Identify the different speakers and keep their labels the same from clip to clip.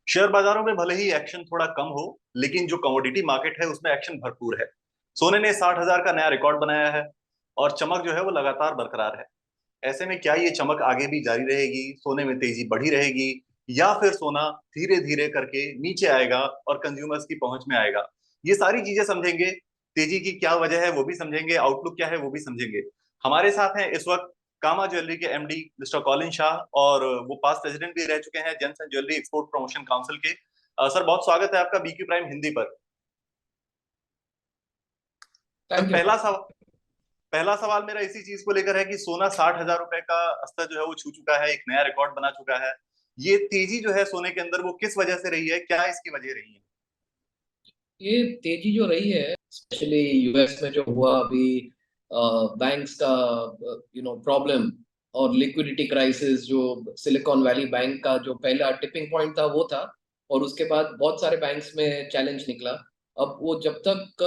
Speaker 1: Share बाजारों में भले ही एक्शन थोड़ा कम हो, लेकिन जो कमोडिटी मार्केट है उसमें एक्शन भरपूर है। सोने ने 60,000 का नया रिकॉर्ड बनाया है और चमक जो है वो लगातार बरकरार है। ऐसे में क्या ये चमक आगे भी जारी रहेगी, सोने में तेजी बढ़ी रहेगी, या फिर सोना धीरे धीरे करके नीचे आएगा और कंज्यूमर्स की पहुंच में आएगा? ये सारी चीजें समझेंगे। तेजी की क्या वजह है वो भी समझेंगे, आउटलुक क्या है वो भी समझेंगे। हमारे साथ हैं इस वक्त कामा ज्वेलरी के एमडी मिस्टर कॉलिन शाह, और वो पास्ट प्रेसिडेंट भी रह चुके हैं James and jewellery export promotion council के। सर, बहुत स्वागत है आपका बीक्यू प्राइम हिंदी पर। Sir,
Speaker 2: thank you.
Speaker 1: पहला सवाल मेरा इसी चीज को लेकर है कि सोना 60,000 रुपए का स्तर जो है वो छू चुका है, एक नया रिकॉर्ड बना चुका है। ये तेजी जो है सोने के अंदर वो किस वजह से रही है, क्या इसकी वजह रही है?
Speaker 2: ये तेजी जो रही है स्पेशली यूएस में जो हुआ अभी, बैंक्स का प्रॉब्लम और लिक्विडिटी क्राइसिस, जो सिलिकॉन वैली बैंक का जो पहला टिपिंग पॉइंट था वो था। और उसके बाद बहुत सारे बैंक्स में चैलेंज निकला। अब वो जब तक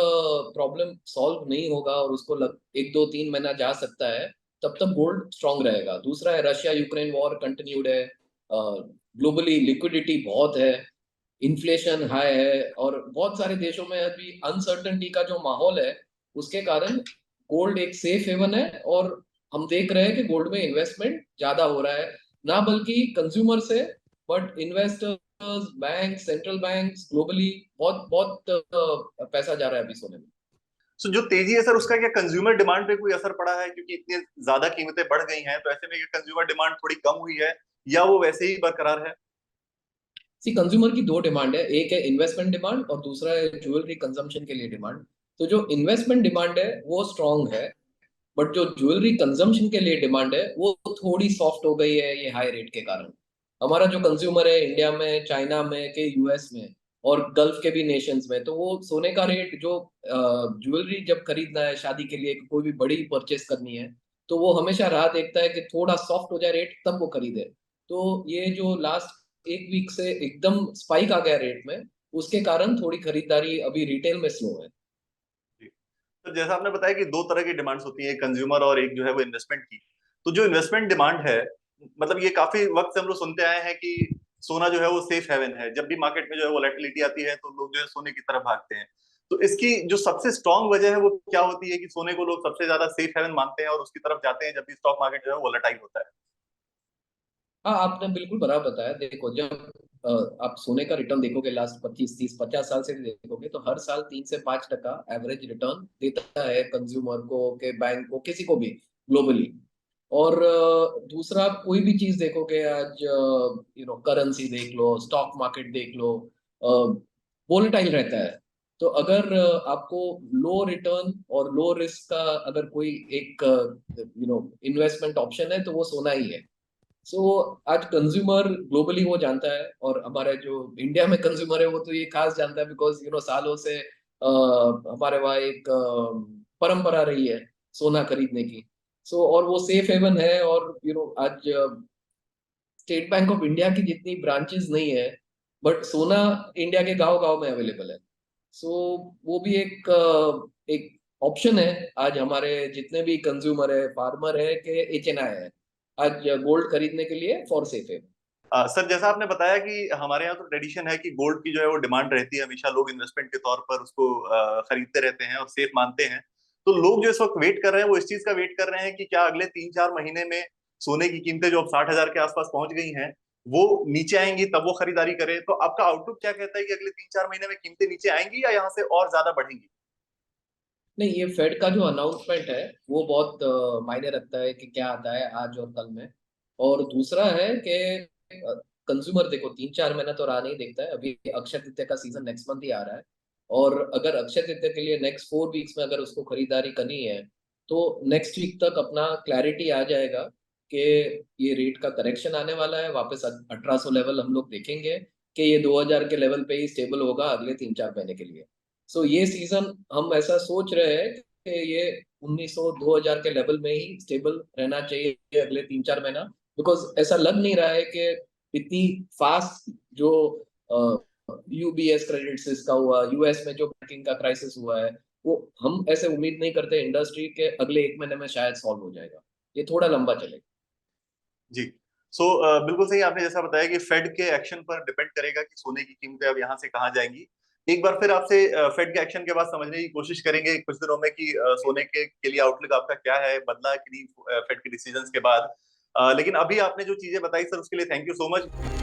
Speaker 2: प्रॉब्लम सॉल्व नहीं होगा और उसको एक दो तीन महीना जा सकता है, तब तक गोल्ड स्ट्रांग रहेगा। दूसरा है, रशिया यूक्रेन वॉर कंटिन्यूड है, ग्लोबली लिक्विडिटी बहुत है, इन्फ्लेशन हाई है, और बहुत सारे देशों में अभी अनसर्टेनिटी का जो माहौल है, उसके कारण गोल्ड एक सेफ हेवन है। और हम देख रहे हैं कि गोल्ड में इन्वेस्टमेंट ज्यादा हो रहा है, ना बल्कि कंज्यूमर से, but investors, bank, central banks globally बहुत बहुत पैसा जा रहा है अभी सोने में।
Speaker 1: सो जो तेजी है सर, उसका क्या कंज्यूमर डिमांड पे कोई असर पड़ा है? क्योंकि इतनी ज्यादा कीमतें बढ़ गई हैं, तो ऐसे में कंज्यूमर डिमांड थोड़ी कम हुई है या वो वैसे ही बरकरार है?
Speaker 2: सी, कंज्यूमर की दो डिमांड है, एक है इन्वेस्टमेंट डिमांड और दूसरा है ज्वेलरी कंजम्पशन के लिए डिमांड। तो जो इन्वेस्टमेंट डिमांड है वो स्ट्रांग है, बट जो ज्वेलरी कंजम्पशन के लिए डिमांड है वो थोड़ी सॉफ्ट हो गई है ये हाई रेट के कारण। हमारा जो कंज्यूमर है इंडिया में, चाइना में, के यूएस में और गल्फ के भी नेशंस में, तो वो सोने का रेट जो ज्वेलरी जब खरीदना है शादी के लिए, कोई भी बड़ी परचेस करनी है, तो वो हमेशा राह देखता है कि थोड़ा सॉफ्ट हो जाए रेट तब वो खरीदे। तो ये जो लास्ट एक वीक से एकदम स्पाइक आ गया रेट में, उसके कारण थोड़ी खरीदारी अभी रिटेल में स्लो है।
Speaker 1: जी। तो जैसा आपने बताया कि दो तरह की डिमांड्स होती है, कंज्यूमर और एक जो है वो इन्वेस्टमेंट की। तो जो इन्वेस्टमेंट डिमांड है, मतलब ये काफी वक्त से हम लोग सुनते आए हैं कि सोना जो है वो सेफ हेवन है। जब भी मार्केट में जो है वोलेटिलिटी आती है तो लोग जो है सोने की तरफ भागते हैं। तो इसकी जो सबसे स्ट्रांग वजह है वो क्या होती है कि सोने को लोग सबसे ज्यादा सेफ हेवन मानते हैं और उसकी तरफ जाते हैं जब भी स्टॉक मार्केट जो है वोलेटाइल होता है?
Speaker 2: हाँ, आपने बिल्कुल बराबर बताया। देखो, जब आप सोने का रिटर्न देखोगे लास्ट 25 30 50 साल से भी देखोगे, तो हर साल 3 से 5% एवरेज रिटर्न देता है कंज्यूमर को, के बैंक को, किसी को भी ग्लोबली। और दूसरा, आप कोई भी चीज देखोगे आज, करेंसी देख लो, स्टॉक मार्केट देख लो, वोलेटाइल रहता है। तो अगर आपको लो रिटर्न और लो रिस्क का अगर कोई एक इन्वेस्टमेंट ऑप्शन है, तो वो सोना ही है। सो आज कंज्यूमर ग्लोबली वो जानता है, और हमारे जो इंडिया में कंज्यूमर है वो तो ये खास जानता है, बिकॉज सालों से हमारे वहाँ एक परंपरा रही है सोना खरीदने की। सो और वो सेफ हेवन है। और आज स्टेट बैंक ऑफ इंडिया की जितनी ब्रांचेस नहीं है, बट सोना इंडिया के गांव गांव में अवेलेबल है। सो वो भी एक ऑप्शन है आज हमारे जितने भी कंज्यूमर है, फार्मर है के एचएनआई है, आज गोल्ड खरीदने के लिए फॉर सेफ है।
Speaker 1: सर, जैसा आपने बताया कि हमारे यहाँ तो ट्रेडिशन है कि गोल्ड की जो है वो डिमांड रहती है हमेशा, लोग इन्वेस्टमेंट के तौर पर उसको खरीदते रहते हैं और सेफ मानते हैं। तो लोग जो इस वक्त वेट कर रहे हैं वो इस चीज का वेट कर रहे हैं कि क्या अगले 3 4 महीने में सोने की कीमतें जो अब 60,000 के आसपास पहुंच गई हैं वो नीचे आएंगी, तब वो खरीदारी करें। तो आपका आउटलुक क्या कहता है कि अगले 3 4 महीने में कीमतें नीचे आएंगी या यहाँ से और ज्यादा बढ़ेंगी?
Speaker 2: नहीं, ये फेड का जो अनाउंसमेंट है वो बहुत मायने रखता है कि क्या आता है आज और कल में। और दूसरा है कि कंज्यूमर, देखो 3 4 महीना तो राह नहीं देखता है। अभी अक्षय तृतीया का सीजन नेक्स्ट मंथ ही आ रहा है, और अगर अक्षय तृतीया के लिए नेक्स्ट 4 वीक्स में अगर उसको खरीदारी करनी है, तो नेक्स्ट वीक तक अपना क्लैरिटी आ जाएगा कि ये रेट का करेक्शन आने वाला है, वापस 1800 लेवल हम लोग देखेंगे, कि ये 2000 के लेवल पे ही स्टेबल होगा अगले 3 4 महीने के लिए। सो ये सीजन हम ऐसा सोच रहे हैं कि ये 1900 2000 के लेवल में ही स्टेबल रहना चाहिए अगले 3 4 महीना। बिकॉज ऐसा लग नहीं रहा है कि इतनी फास्ट जो यूबीएस क्रेडिट का हुआ, यूएस में जो बैंकिंग का क्राइसिस हुआ है, वो हम ऐसे उम्मीद नहीं करते इंडस्ट्री के अगले 1 महीने में शायद सॉल्व हो जाएगा। ये थोड़ा लंबा चलेगा।
Speaker 1: जी। बिल्कुल सही आपने जैसा बताया कि फेड के एक्शन पर डिपेंड करेगा कि सोने की कीमतें अब यहाँ से कहाँ जाएंगी। एक बार फिर आपसे फेड के एक्शन के बाद समझने की कोशिश करेंगे कुछ दिनों में कि सोने के लिए आउटलुक आपका क्या है, बदला कि नहीं फेड के डिसीजंस के बाद। लेकिन अभी आपने जो चीजें बताई सर उसके लिए थैंक यू सो मच।